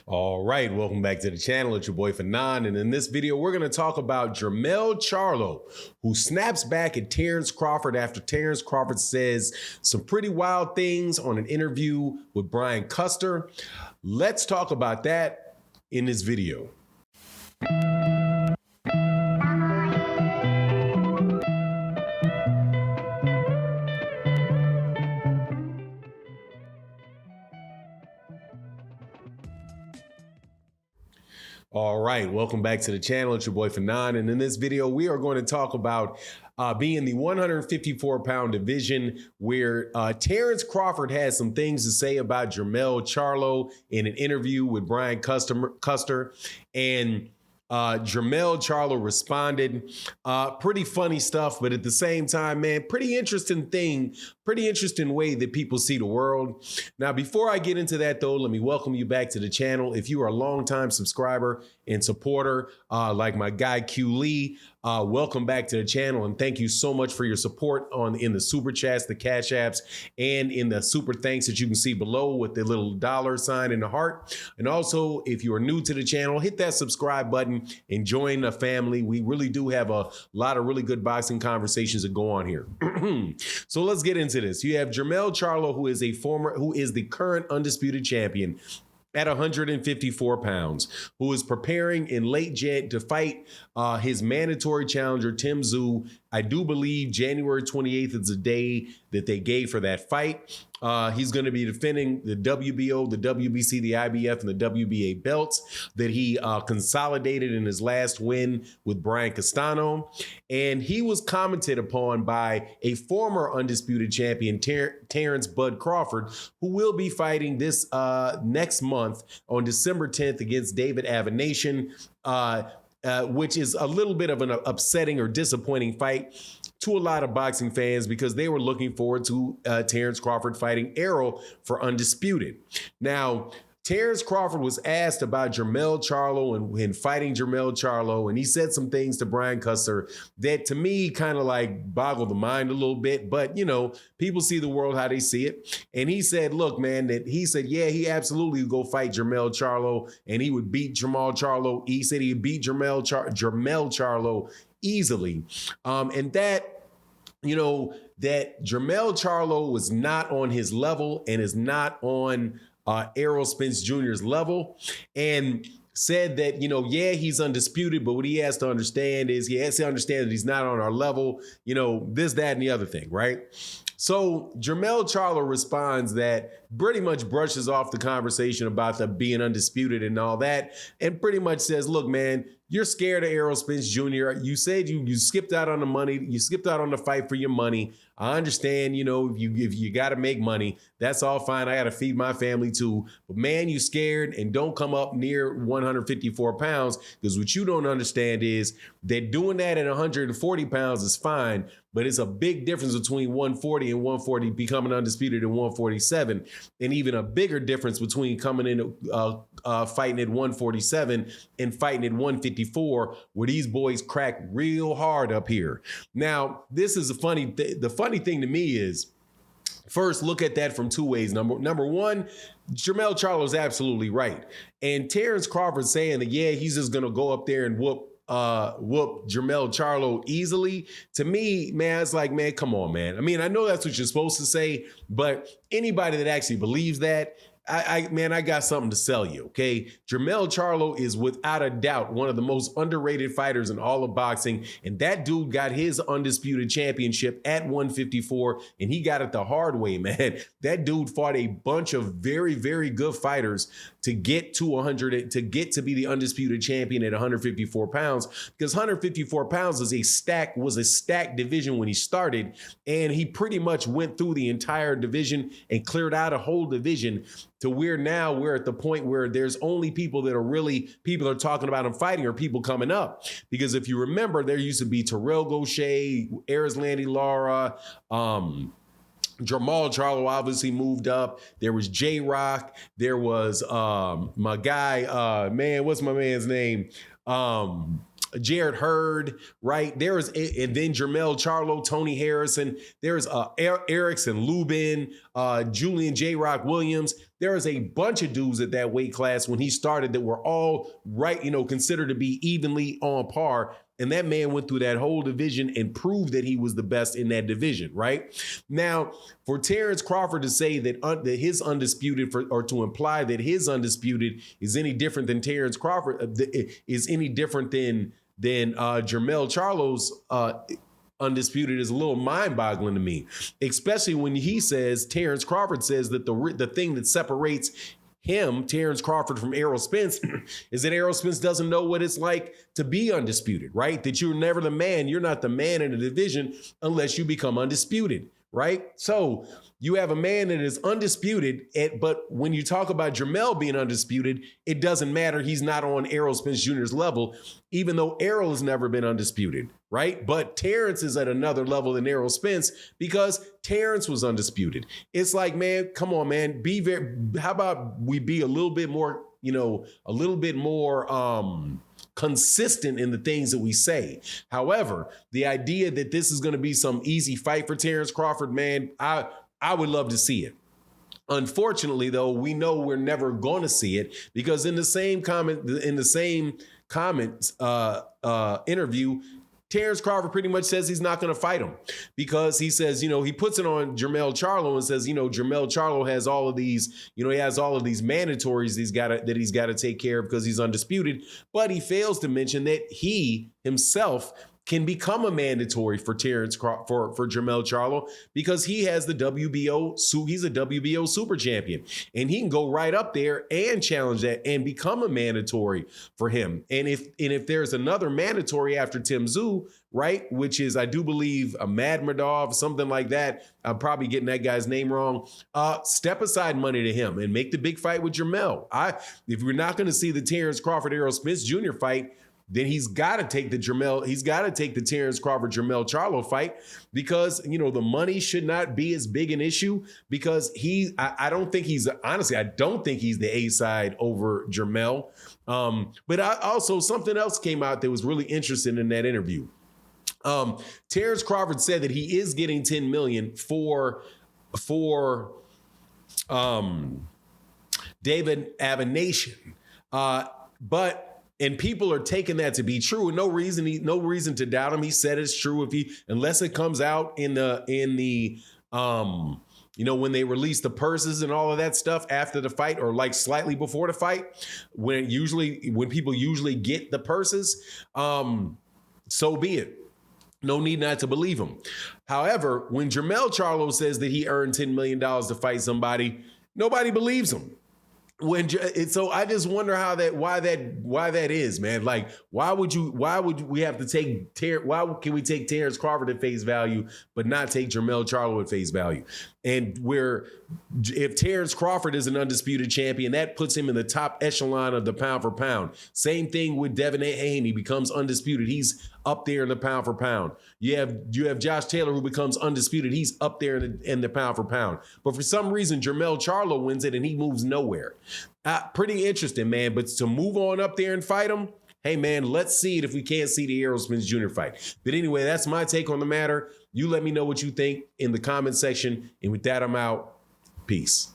All right, welcome back to the channel. It's your boy Fanon, and in this video, we're going to talk about Jermell Charlo, who snaps back at Terence Crawford after Terence Crawford says some pretty wild things on an interview with Brian Custer. Let's talk about that in this video. All right, welcome back to the channel. It's your boy Fanon, and in this video, we are going to talk about being the 154-pound division where Terence Crawford has some things to say about Jermell Charlo in an interview with Brian Custer, and Jermell Charlo responded. Pretty funny stuff, but at the same time, man, pretty interesting way that people see the world. Now, before I get into that, though, let me welcome you back to the channel. If you are a longtime subscriber and supporter, like my guy Q Lee, welcome back to the channel, and thank you so much for your support in the super chats, the cash apps, and in the super thanks that you can see below with the little dollar sign and the heart. And also, if you are new to the channel, hit that subscribe button and join the family. We really do have a lot of really good boxing conversations that go on here. So let's get into this. You have Jermell Charlo, who is the current undisputed champion at 154 pounds, who is preparing in late Jan to fight his mandatory challenger, Tim Tszyu. I do believe January 28th is the day that they gave for that fight. He's going to be defending the WBO, the WBC, the IBF, and the WBA belts that he consolidated in his last win with Brian Castano. And he was commented upon by a former undisputed champion, Terence Bud Crawford, who will be fighting this next month on December 10th against David Avenation, which is a little bit of an upsetting or disappointing fight to a lot of boxing fans because they were looking forward to Terence Crawford fighting Errol for Undisputed. Now, Terence Crawford was asked about Jermell Charlo and fighting Jermell Charlo, and he said some things to Brian Custer that to me kind of like boggled the mind a little bit, but you know, people see the world how they see it. And he said, look, man, yeah, he absolutely would go fight Jermell Charlo and he would beat Jermall Charlo. He said he'd beat Jermell Charlo easily. And that, you know, that Jermell Charlo was not on his level and is not on Errol Spence Jr.'s level, and said that, you know, yeah, he's undisputed, but what he has to understand is he has to understand that he's not on our level, you know, this, that, and the other thing, right? So Jermell Charlo responds that pretty much brushes off the conversation about the being undisputed and all that, and pretty much says, look, man, you're scared of Errol Spence Jr. You said you skipped out on the money. You skipped out on the fight for your money. I understand, you know, if you got to make money, that's all fine. I got to feed my family too. But man, you scared and don't come up near 154 pounds, because what you don't understand is that doing that at 140 pounds is fine, but it's a big difference between 140 and 140 becoming undisputed at 147, and even a bigger difference between coming in fighting at 147 and fighting at 154, where these boys crack real hard up here. Now, this is the funny thing to me is, first, look at that from two ways. Number one, Jermell Charlo is absolutely right. And Terence Crawford saying that, yeah, he's just going to go up there and whoop Jermell Charlo easily. To me, man, it's like, man, come on, man. I mean, I know that's what you're supposed to say, but anybody that actually believes that, man, I got something to sell you, okay? Jermell Charlo is without a doubt one of the most underrated fighters in all of boxing, and that dude got his undisputed championship at 154, and he got it the hard way, man. That dude fought a bunch of very, very good fighters to get to 100, to get to be the undisputed champion at 154 pounds, because 154 pounds was a stacked division when he started, and he pretty much went through the entire division and cleared out a whole division to where now we're at the point where there's only people are talking about him fighting or people coming up. Because if you remember, there used to be Terrell Gaucher, Landy Lara, Jermall Charlo obviously moved up. There was J-Rock. There was my guy, what's my man's name? Jared Hurd, right? There is, and then Jermell Charlo, Tony Harrison. There's Erickson Lubin, Julian J-Rock Williams. There is a bunch of dudes at that weight class when he started that were all right, considered to be evenly on par. And that man went through that whole division and proved that he was the best in that division, right? Now, for Terence Crawford to say that his undisputed, or to imply that his undisputed is any different than Terence Crawford, is any different than Jermell Charlo's undisputed, is a little mind-boggling to me, especially when he says, Terence Crawford says that the thing that separates him, Terence Crawford, from Errol Spence is that Errol Spence doesn't know what it's like to be undisputed, right? That you're never the man. You're not the man in the division unless you become undisputed, right? So you have a man that is undisputed, but when you talk about Jermell being undisputed, it doesn't matter. He's not on Errol Spence Jr.'s level, even though Errol has never been undisputed, right? But Terence is at another level than Errol Spence because Terence was undisputed. It's like, man, come on, man. How about we be a little bit more, consistent in the things that we say. However, the idea that this is going to be some easy fight for Terence Crawford, man, I would love to see it. Unfortunately, though, we know we're never going to see it because in the same interview, Terence Crawford pretty much says he's not going to fight him because he says, he puts it on Jermell Charlo and says, Jermell Charlo has all of these, he has all of these mandatories he's got to take care of because he's undisputed. But he fails to mention that he himself can become a mandatory for Terence for Jermell Charlo because he has the WBO, he's a WBO super champion, and he can go right up there and challenge that and become a mandatory for him. And if there's another mandatory after Tim Tszyu, right, which is, I do believe, a Madmadov, something like that, I'm probably getting that guy's name wrong, step aside money to him and make the big fight with Jermell. If we're not going to see the Terence Crawford Errol Spence Jr. fight, then he's got to take the Terence Crawford Jermell Charlo fight because, the money should not be as big an issue because I don't think he's the A side over Jermell. But also something else came out that was really interesting in that interview. Terence Crawford said that he is getting $10 million for David Avenation. And people are taking that to be true, and no reason to doubt him. He said it's true unless it comes out in the when they release the purses and all of that stuff after the fight or like slightly before the fight, when people usually get the purses, so be it. No need not to believe him. However, when Jermell Charlo says that he earned $10 million to fight somebody, nobody believes him. So I just wonder why that is, man. Like, why can we take Terence Crawford at face value, but not take Jermell Charlo at face value? And if Terence Crawford is an undisputed champion, that puts him in the top echelon of the pound for pound. Same thing with Devin Haney, becomes undisputed. He's up there in the pound for pound. You have Josh Taylor, who becomes undisputed. He's up there in the pound for pound. But for some reason, Jermell Charlo wins it and he moves nowhere. Pretty interesting, man. But to move on up there and fight him, hey, man, let's see it if we can't see the Errol Spence Jr. fight. But anyway, that's my take on the matter. You let me know what you think in the comment section. And with that, I'm out. Peace.